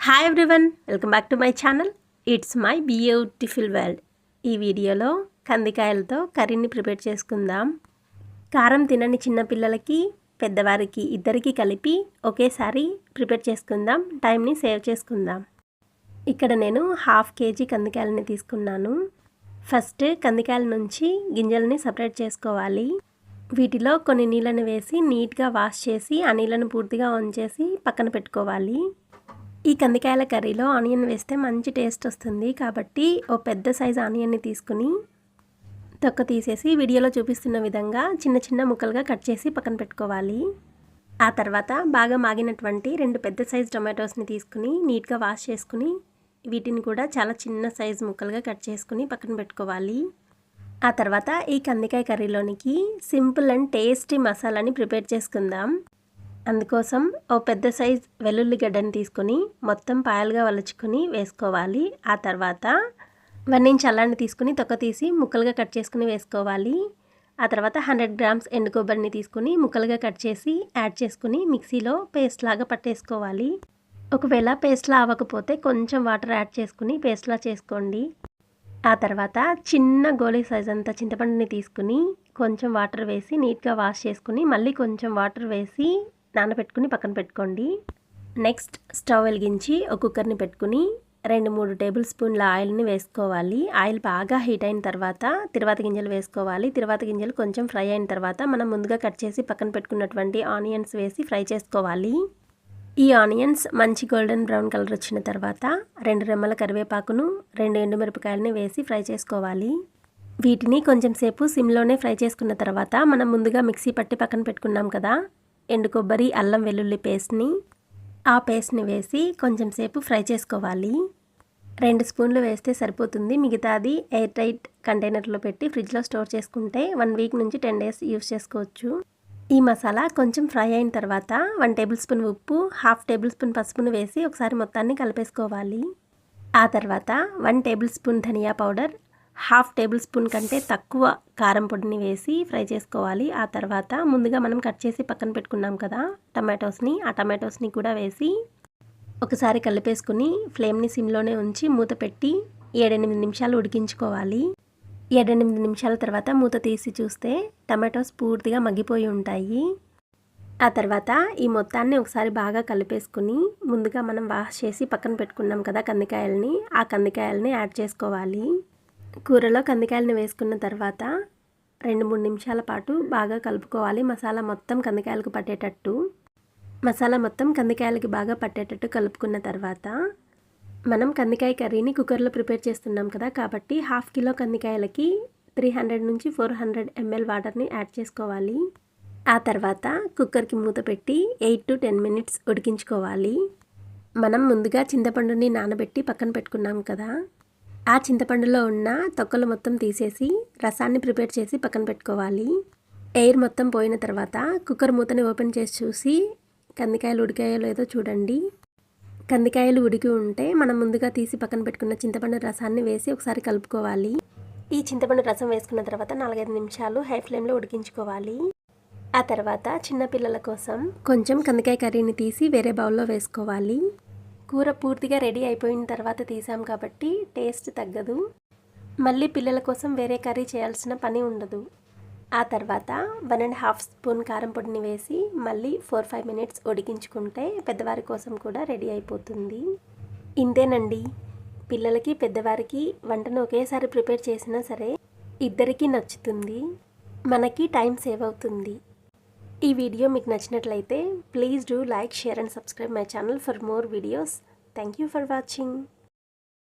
Hi everyone, welcome back to my channel. It's my beautiful world. ఈ వీడియోలో కందికాయలతో కర్రీని prepare చేసుకుందాం. కారం తినని చిన్నపిల్లలకి పెద్దవారికి ఇద్దరికి కలిపి ఒకేసారి ప్రిపేర్ చేసుకుందాం. టైంని సేవ్ చేసుకుందాం. ఇక్కడ నేను 1/2 kg కందికాయలని తీసుకున్నాను. ఫస్ట్ కందికాయల నుంచి గింజల్ని సపరేట్ చేసుకోవాలి. వీటిలో కొన్ని నీళ్ళని వేసి నీట్గా వాష్ చేసి ఆ నీళ్ళను పూర్తిగా వంచేసి పక్కన పెట్టుకోవాలి. ఈ కందికాయల కర్రీలో ఆనియన్ వేస్తే మంచి టేస్ట్ వస్తుంది. కాబట్టి ఓ పెద్ద సైజు ఆనియన్ని తీసుకుని తొక్క తీసేసి వీడియోలో చూపిస్తున్న విధంగా చిన్న చిన్న ముక్కలుగా కట్ చేసి పక్కన పెట్టుకోవాలి. ఆ తర్వాత బాగా మాగినటువంటి 2 పెద్ద సైజు టొమాటోస్ని తీసుకుని నీట్గా వాష్ చేసుకుని వీటిని కూడా చాలా చిన్న సైజు ముక్కలుగా కట్ చేసుకుని పక్కన పెట్టుకోవాలి. ఆ తర్వాత ఈ కందికాయ కర్రీలోనికి సింపుల్ అండ్ టేస్టీ మసాలాని ప్రిపేర్ చేసుకుందాం. అందుకోసం ఓ పెద్ద సైజ్ వెల్లుల్లి గడ్డని తీసుకొని మొత్తం పాయలుగా వలుచుకొని వేసుకోవాలి. ఆ తర్వాత 1 ఇంచ్ అల్లాన్ని తీసుకుని తొక్క తీసి ముక్కలుగా కట్ చేసుకుని వేసుకోవాలి. ఆ తర్వాత 100 grams ఎండు కొబ్బరిని తీసుకుని ముక్కలుగా కట్ చేసి యాడ్ చేసుకుని మిక్సీలో పేస్ట్ లాగా పట్టేసుకోవాలి. ఒకవేళ పేస్ట్లా అవ్వకపోతే కొంచెం వాటర్ యాడ్ చేసుకుని పేస్ట్లా చేసుకోండి. ఆ తర్వాత చిన్న గోళీ సైజ్ అంత చింతపండుని తీసుకుని కొంచెం వాటర్ వేసి నీట్గా వాష్ చేసుకుని మళ్ళీ కొంచెం వాటర్ వేసి నానబెట్టుకుని పక్కన పెట్టుకోండి. నెక్స్ట్ స్టవ్ వెలిగించి ఒక కుక్కర్ని పెట్టుకుని 2-3 టేబుల్ స్పూన్ల ఆయిల్ని వేసుకోవాలి. ఆయిల్ బాగా హీట్ అయిన తర్వాత తిరువాత గింజలు వేసుకోవాలి. తిరువాత గింజలు కొంచెం ఫ్రై అయిన తర్వాత మనం ముందుగా కట్ చేసి పక్కన పెట్టుకున్నటువంటి ఆనియన్స్ వేసి ఫ్రై చేసుకోవాలి. ఈ ఆనియన్స్ మంచి గోల్డెన్ బ్రౌన్ కలర్ వచ్చిన తర్వాత 2 రెమ్మల కరివేపాకును 2 ఎండుమిరపకాయలని వేసి ఫ్రై చేసుకోవాలి. వీటిని కొంచెం సేపు సిమ్లోనే ఫ్రై చేసుకున్న తర్వాత మనం ముందుగా మిక్సీ పట్టి పక్కన పెట్టుకున్నాం కదా ఎండు కొబ్బరి అల్లం వెల్లుల్లి పేస్ట్ని వేసి కొంచెం సేపు ఫ్రై చేసుకోవాలి. 2 స్పూన్లు వేస్తే సరిపోతుంది. మిగతాది ఎయిర్ టైట్ కంటైనర్లో పెట్టి ఫ్రిడ్జ్లో స్టోర్ చేసుకుంటే 1 వీక్ నుంచి 10 days యూస్ చేసుకోవచ్చు. ఈ మసాలా కొంచెం ఫ్రై అయిన తర్వాత 1 టేబుల్ స్పూన్ ఉప్పు 1/2 టేబుల్ స్పూన్ పసుపును వేసి ఒకసారి మొత్తాన్ని కలిపేసుకోవాలి. ఆ తర్వాత 1 టేబుల్ స్పూన్ ధనియా పౌడర్ 1/2 టేబుల్ స్పూన్ కంటే తక్కువ కారం పొడిని వేసి ఫ్రై చేసుకోవాలి. ఆ తర్వాత ముందుగా మనం కట్ చేసి పక్కన పెట్టుకున్నాం కదా ఆ టమాటోస్ని కూడా వేసి ఒకసారి కలిపేసుకుని ఫ్లేమ్ని సిమ్లోనే ఉంచి మూత పెట్టి 7-8 నిమిషాలు ఉడికించుకోవాలి. 7-8 నిమిషాల తర్వాత మూత తీసి చూస్తే టమాటోస్ పూర్తిగా మగ్గిపోయి ఉంటాయి. ఆ తర్వాత ఈ మొత్తాన్ని ఒకసారి బాగా కలిపేసుకుని ముందుగా మనం వాష్ చేసి పక్కన పెట్టుకున్నాం కదా ఆ కందికాయలని యాడ్ చేసుకోవాలి. కూరలో కందికాయలను వేసుకున్న తర్వాత 2-3 నిమిషాల పాటు బాగా కలుపుకోవాలి. మసాలా మొత్తం కందికాయలకు పట్టేటట్టు కలుపుకున్న తర్వాత మనం కందికాయ కర్రీని కుక్కర్లో ప్రిపేర్ చేస్తున్నాం కదా కాబట్టి 1/2 కిలో కందికాయలకి 300 నుంచి 400 ml వాటర్ని యాడ్ చేసుకోవాలి. ఆ తర్వాత కుక్కర్కి మూత పెట్టి 8 to 10 minutes ఉడికించుకోవాలి. మనం ముందుగా చింతపండుని నానబెట్టి పక్కన పెట్టుకున్నాం కదా ఆ చింతపండులో ఉన్న తొక్కలు మొత్తం తీసేసి రసాన్ని ప్రిపేర్ చేసి పక్కన పెట్టుకోవాలి. ఎయిర్ మొత్తం పోయిన తర్వాత కుక్కర్ మూతని ఓపెన్ చేసి చూసి కందికాయలు ఉడికాయో లేదో చూడండి. కందికాయలు ఉడికి ఉంటే మనం ముందుగా తీసి పక్కన పెట్టుకున్న చింతపండు రసాన్ని వేసి ఒకసారి కలుపుకోవాలి. ఈ చింతపండు రసం వేసుకున్న తర్వాత 4-5 నిమిషాలు హై ఫ్లేమ్లో ఉడికించుకోవాలి. ఆ తర్వాత చిన్నపిల్లల కోసం కొంచెం కందికాయ కర్రీని తీసి వేరే బౌల్లో వేసుకోవాలి. కూర పూర్తిగా రెడీ అయిపోయిన తర్వాత తీసాం కాబట్టి టేస్ట్ తగ్గదు. మళ్ళీ పిల్లల కోసం వేరే కర్రీ చేయాల్సిన పని ఉండదు. ఆ తర్వాత 1.5 స్పూన్ కారం పొడిని వేసి మళ్ళీ 4-5 minutes ఉడికించుకుంటే పెద్దవారి కోసం కూడా రెడీ అయిపోతుంది. ఇంతేనండి. పిల్లలకి పెద్దవారికి వంటను ఒకేసారి ప్రిపేర్ చేసినా సరే ఇద్దరికీ నచ్చుతుంది. మనకి టైం సేవ్ అవుతుంది. ఈ వీడియో మీకు నచ్చినట్లయితే please do like, share and subscribe my channel for more videos. Thank you for watching.